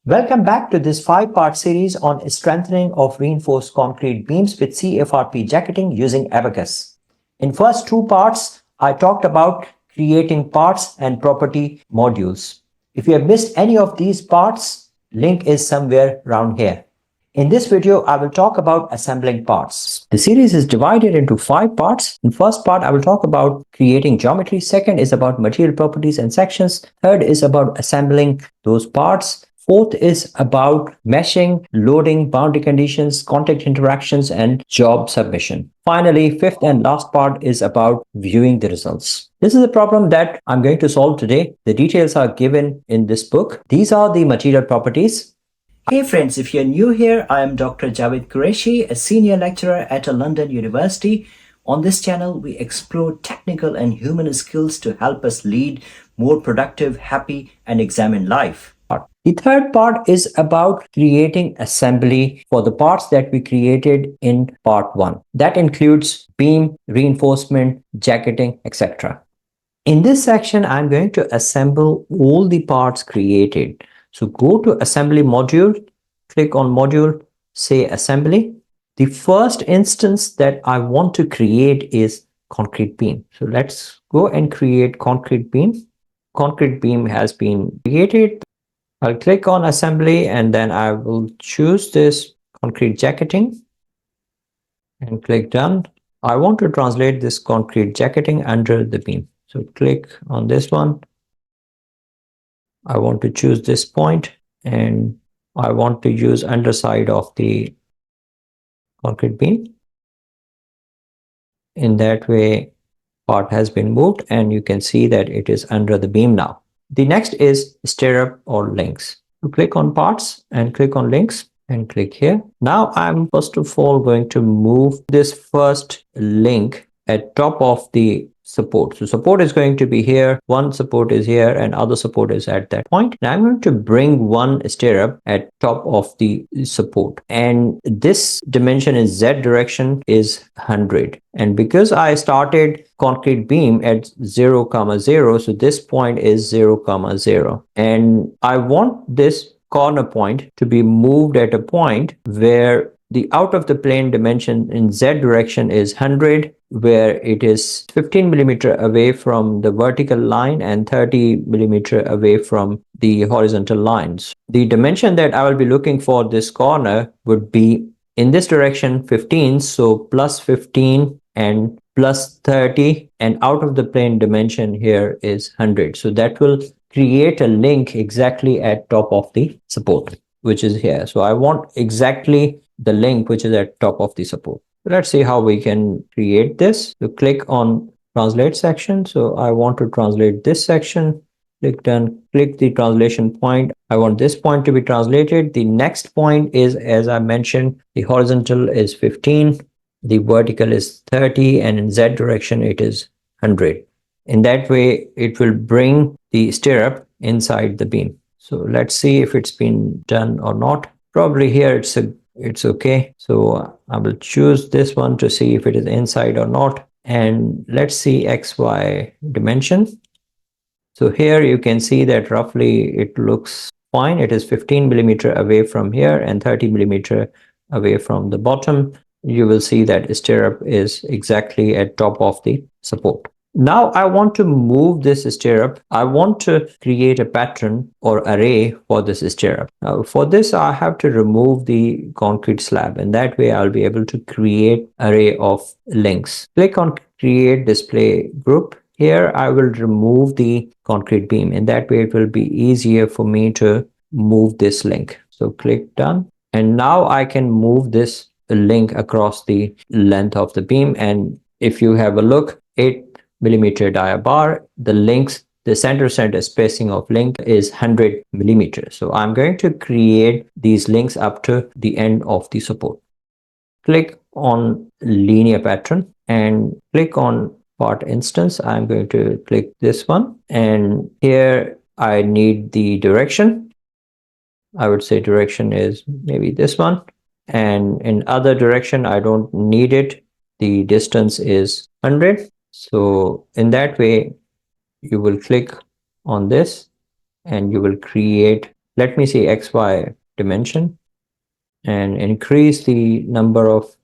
Welcome back to this 5-part series on strengthening of reinforced concrete beams with CFRP jacketing using ABAQUS. In first 2 parts, I talked about creating parts and property modules. If you have missed any of these parts, link is somewhere around here. In this video, I will talk about assembling parts. The series is divided into 5 parts. In first part, I will talk about creating geometry. Second is about material properties and sections. Third is about assembling those parts. Fourth is about meshing, loading, boundary conditions, contact interactions, and job submission. Finally, fifth and last part is about viewing the results. This is a problem that I'm going to solve today. The details are given in this book. These are the material properties. Hey friends, if you're new here, I am Dr. Jawed Qureshi, a senior lecturer at a London university. On this channel, we explore technical and human skills to help us lead more productive, happy, and examine life. The third part is about creating assembly for the parts that we created in part 1. That includes beam, reinforcement, jacketing, etc. In this section, I'm going to assemble all the parts created. So go to assembly module, click on module, say assembly. The first instance that I want to create is concrete beam. So let's go and create concrete beam. Concrete beam has been created. I'll click on assembly and then I will choose this concrete jacketing and click done. I want to translate this concrete jacketing under the beam. So click on this one. I want to choose this point and I want to use underside of the concrete beam. In that way, part has been moved and you can see that it is under the beam now. The next is stirrup or links. So click on parts and click on links and click here. Now I'm first of all going to move this first link at top of the support. So support is going to be here, one support is here and other support is at that point. Now I'm going to bring one stirrup at top of the support and this dimension in Z direction is 100. And because I started concrete beam at 0, 0, so this point is 0, 0. And I want this corner point to be moved at a point where the out of the plane dimension in Z direction is 100, where it is 15 millimeter away from the vertical line and 30 millimeter away from the horizontal lines. The dimension that I will be looking for this corner would be in this direction 15, so plus 15 and plus 30, and out of the plane dimension here is 100. So that will create a link exactly at top of the support, which is here. So I want exactly the link which is at top of the support. Let's see how we can create this. So click on translate section. So I want to translate this section. Click done. Click the translation point. I want this point to be translated. The next point is, as I mentioned, the horizontal is 15, the vertical is 30, and in Z direction it is 100. In that way, it will bring the stirrup inside the beam. So let's see if it's been done or not. Probably here it's okay. So I will choose this one to see if it is inside or not. And let's see XY dimension. So here you can see that roughly it looks fine. It is 15 millimeter away from here and 30 millimeter away from the bottom. You will see that stirrup is exactly at top of the support. Now I want to move this stirrup. I want to create a pattern or array for this stirrup. Now for this, I have to remove the concrete slab, and that way I'll be able to create array of links. Click on create display group. Here I will remove the concrete beam. In that way it will be easier for me to move this link. So click done. And now I can move this link across the length of the beam. And if you have a look, 8 millimeter dia bar, the center spacing of link is 100 millimeters. So I'm going to create these links up to the end of the support. Click on linear pattern and click on part instance. I'm going to click this one, and here I need the direction. I would say direction is maybe this one, and in other direction I don't need it. The distance is 100. So in that way, you will click on this and you will create Let me see XY dimension and increase the number of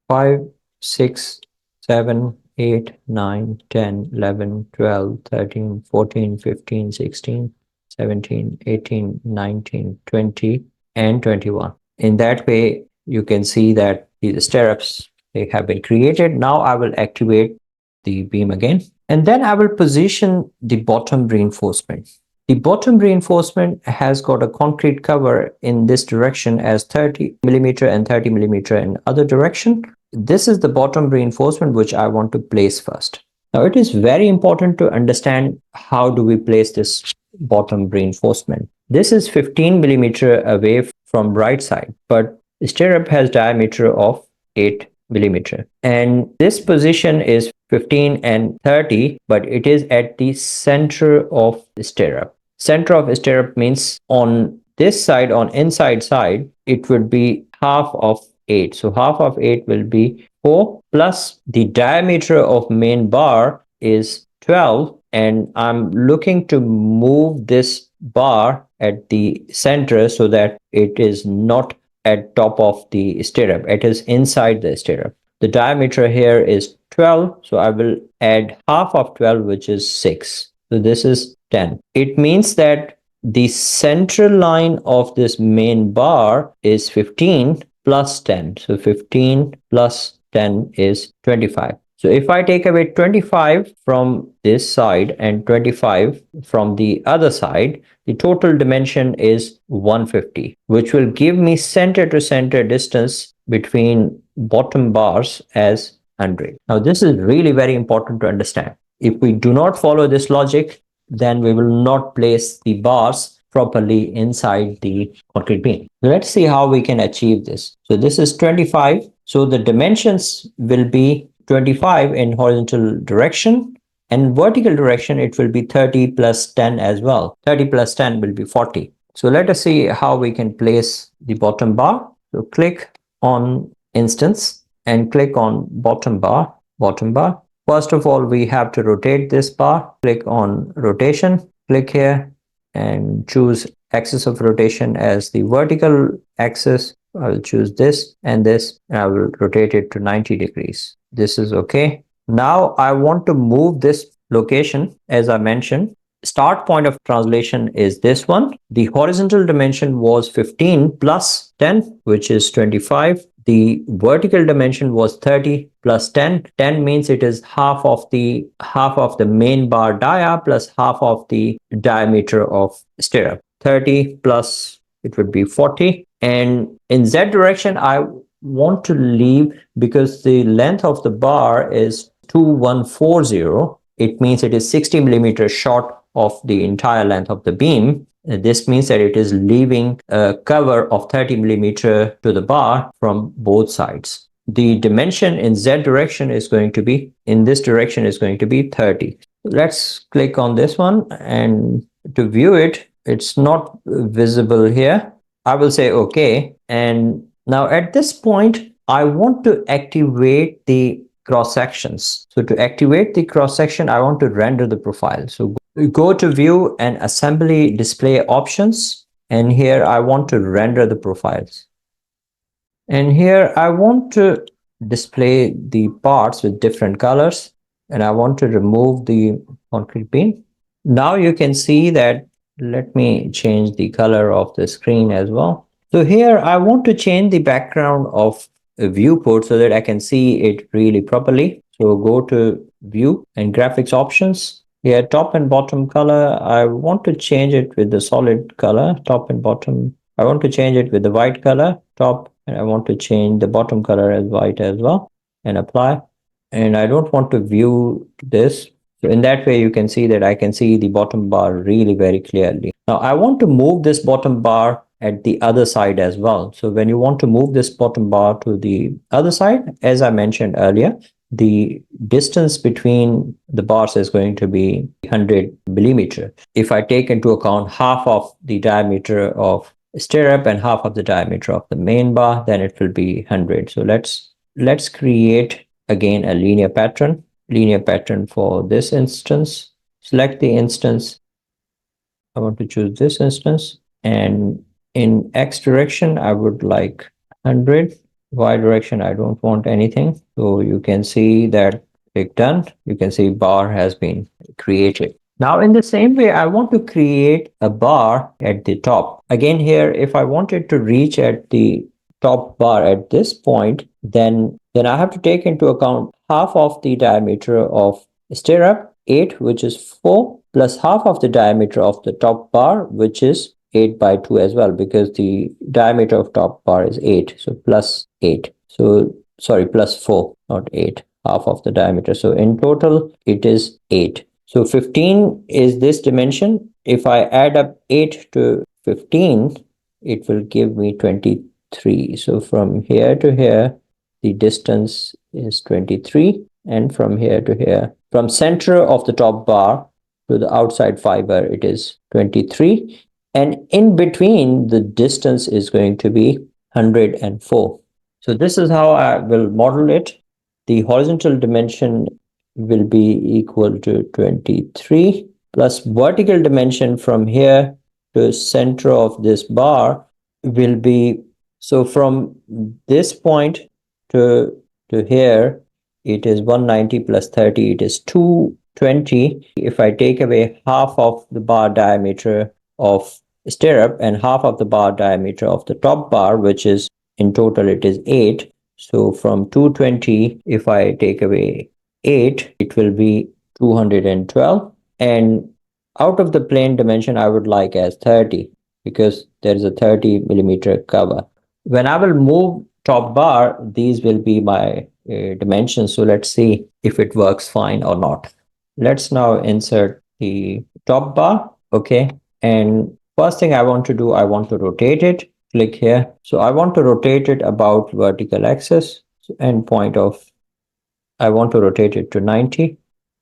5, 6, 7, 8, 9, 10, 11, 12, 13, 14, 15, 16, 17, 18, 19, 20, and 21. In that way, you can see that the stirrups, they have been created. Now I will activate the beam again, and then I will position the bottom reinforcement. The bottom reinforcement has got a concrete cover in this direction as 30 millimeter and 30 millimeter in other direction. This is the bottom reinforcement which I want to place first. Now it is very important to understand how do we place this bottom reinforcement. This is 15 millimeter away from right side, but the stirrup has diameter of 8 millimeter, and this position is 15 and 30, but it is at the center of the stirrup. Center of stirrup means on this side, on inside side, it would be half of 8. So half of 8 will be 4, plus the diameter of main bar is 12, and I'm looking to move this bar at the center so that it is not at top of the stirrup, it is inside the stirrup. The diameter here is 12, so I will add half of 12, which is 6. So this is 10. It means that the center line of this main bar is 15 plus 10. So 15 plus 10 is 25. So if I take away 25 from this side and 25 from the other side, the total dimension is 150, which will give me center to center distance between bottom bars as 100. Now this is really very important to understand. If we do not follow this logic, then we will not place the bars properly inside the concrete beam. Let's see how we can achieve this. So this is 25. So the dimensions will be 25 in horizontal direction, and vertical direction it will be 30 plus 10 as well. 30 plus 10 will be 40. So let us see how we can place the bottom bar. So click on instance and click on bottom bar. First of all, we have to rotate this bar. Click on rotation, click here and choose axis of rotation as the vertical axis. I will choose this and this, and I will rotate it to 90 degrees. This is okay. Now I want to move this location. As I mentioned, start point of translation is this one. The horizontal dimension was 15 plus 10, which is 25. The vertical dimension was 30 plus 10. 10 means it is half of the main bar dia plus half of the diameter of stirrup. 30 plus it would be 40. And in Z direction, I want to leave, because the length of the bar is 2140. It means it is 60 millimeters short of the entire length of the beam. This means that it is leaving a cover of 30 millimeter to the bar from both sides. The dimension in Z direction is going to be, in this direction is going to be 30. Let's click on this one, and to view it, it's not visible here. I will say okay. And now at this point, I want to activate the cross sections. So to activate the cross section, I want to render the profile. So go to view and assembly display options. And here I want to render the profiles. And here I want to display the parts with different colors. And I want to remove the concrete beam. Now you can see that, let me change the color of the screen as well. So here I want to change the background of a viewport so that I can see it really properly. So go to view and graphics options. Here top and bottom color, I want to change it with the solid color, top and bottom. I want to change it with the white color, top, and I want to change the bottom color as white as well, and apply. And I don't want to view this. So in that way, you can see that I can see the bottom bar really very clearly. Now I want to move this bottom bar at the other side as well. So when you want to move this bottom bar to the other side, as I mentioned earlier, the distance between the bars is going to be 100 millimeter. If I take into account half of the diameter of stirrup and half of the diameter of the main bar, then it will be 100. So let's create again a linear pattern for this instance. Select the instance. I want to choose this instance. And in X direction, I would like 100. Y direction, I don't want anything. So you can see that click done. You can see bar has been created. Now in the same way, I want to create a bar at the top. Again here, if I wanted to reach at the top bar at this point, then I have to take into account half of the diameter of stirrup, 8, which is 4, plus half of the diameter of the top bar, which is 8 by 2 as well, because the diameter of top bar is 8. So plus 8. So sorry, plus 4, not 8, half of the diameter. So in total, it is 8. So 15 is this dimension. If I add up 8 to 15, it will give me 23. So from here to here, the distance is 23. And from here to here, from center of the top bar to the outside fiber, it is 23. And in between, the distance is going to be 104. So this is how I will model it. The horizontal dimension will be equal to 23 plus vertical dimension from here to center of this bar will be, so from this point to here, it is 190 plus 30, it is 220. If I take away half of the bar diameter of stirrup and half of the bar diameter of the top bar, which is in total it is 8. So from 220, if I take away 8, it will be 212. And out of the plane dimension, I would like as 30 because there is a 30 millimeter cover. When I will move top bar, these will be my dimensions. So let's see if it works fine or not. Let's now insert the top bar. Okay. And first thing I want to do, I want to rotate it. Click here. So I want to rotate it about vertical axis. So endpoint of, I want to rotate it to 90.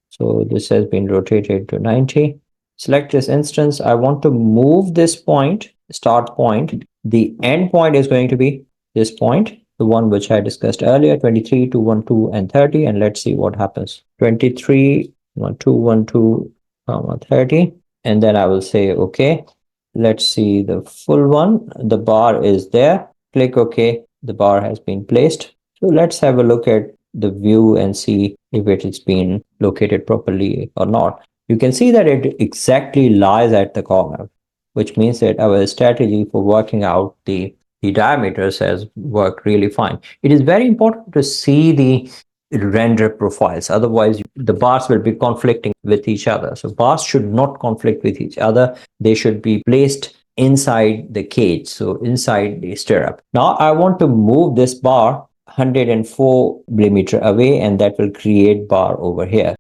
So this has been rotated to 90. Select this instance. I want to move this point, start point. The end point is going to be this point, the one which I discussed earlier, 23, 212, and 30. And let's see what happens. 23, 212, 30. And then I will say, okay, let's see the full one. The bar is there. Click OK. The bar has been placed. So let's have a look at the view and see if it is being located properly or not. You can see that it exactly lies at the corner, which means that our strategy for working out the diameters has worked really fine. It is very important to see the render profiles, otherwise the bars will be conflicting with each other. So bars should not conflict with each other. They should be placed inside the cage, so inside the stirrup. Now I want to move this bar 104 millimeter away, and that will create bar over here.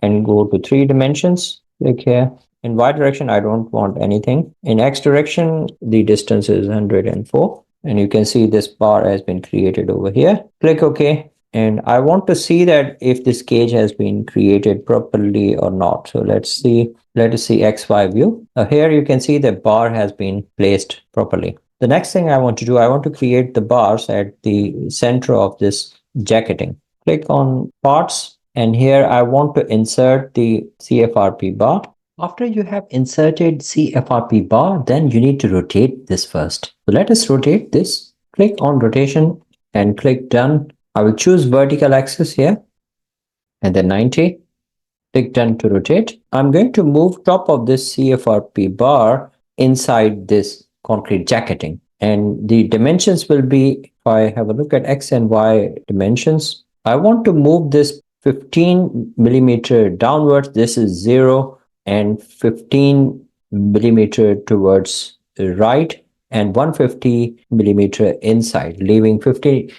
And go to 3 dimensions, click here. In Y direction, I don't want anything. In X direction, the distance is 104. And you can see this bar has been created over here. Click OK. And I want to see that if this cage has been created properly or not. So let's see. Let us see XY view. Here you can see the bar has been placed properly. The next thing I want to do, I want to create the bars at the center of this jacketing. Click on parts. And here I want to insert the CFRP bar. After you have inserted CFRP bar, then you need to rotate this first. So let us rotate this. Click on rotation and click done. I will choose vertical axis here and then 90. Click done to rotate. I'm going to move top of this CFRP bar inside this concrete jacketing. And the dimensions will be, if I have a look at X and Y dimensions, I want to move this 15 millimeter downwards. This is 0 and 15 millimeter towards the right and 150 millimeter inside, leaving 50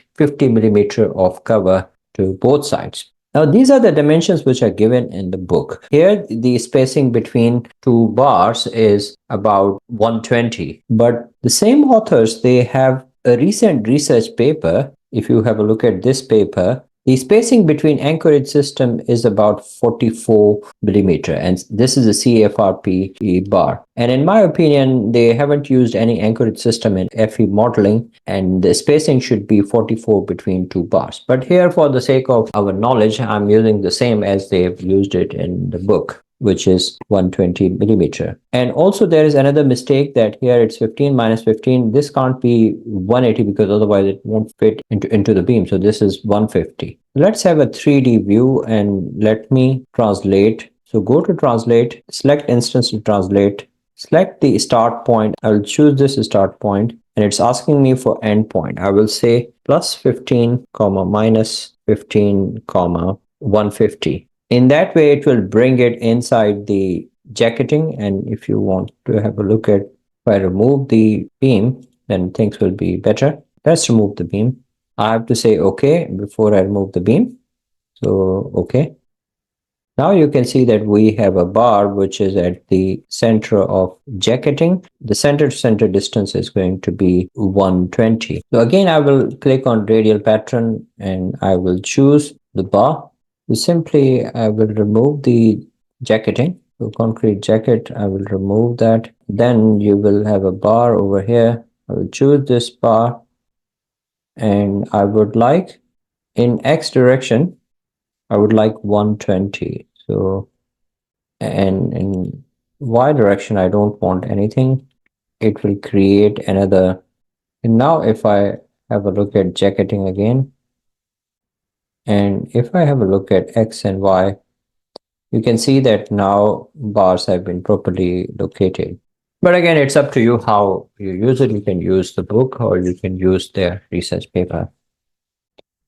millimeter of cover to both sides. Now, these are the dimensions which are given in the book. Here, the spacing between two bars is about 120. But the same authors, they have a recent research paper. If you have a look at this paper, the spacing between anchorage system is about 44 millimeter, and this is a CFRP bar. And in my opinion, they haven't used any anchorage system in FE modeling, and the spacing should be 44 between two bars. But here, for the sake of our knowledge, I'm using the same as they've used it in the book. which is 120 millimeter. And also there is another mistake that here it's 15 minus 15. This can't be 180 because otherwise it won't fit into the beam. So this is 150. Let's have a 3D view and let me translate. So go to translate, select instance to translate, select the start point. I'll choose this start point and it's asking me for endpoint. I will say plus 15 comma minus 15 comma 150. In that way, it will bring it inside the jacketing. And if you want to have a look at if I remove the beam, then things will be better. Let's remove the beam. I have to say OK before I remove the beam. So OK. Now you can see that we have a bar which is at the center of jacketing. The center to center distance is going to be 120. So again, I will click on radial pattern and I will choose the bar. So simply, I will remove the jacketing. So concrete jacket, I will remove that. Then you will have a bar over here. I will choose this bar and I would like in X direction, I would like 120. So, and in Y direction, I don't want anything. It will create another. And now if I have a look at jacketing again, and if I have a look at X and Y, you can see that now bars have been properly located. But again, it's up to you how you use it. You can use the book or you can use their research paper.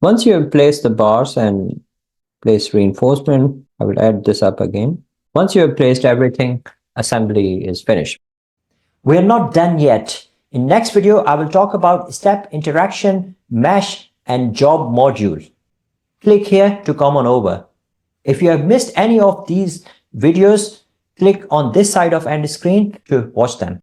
Once you have placed the bars and place reinforcement, I will add this up again. Once you have placed everything, assembly is finished. We are not done yet. In next video, I will talk about step interaction, mesh, and job module. Click here to come on over. If you have missed any of these videos, click on this side of end screen to watch them.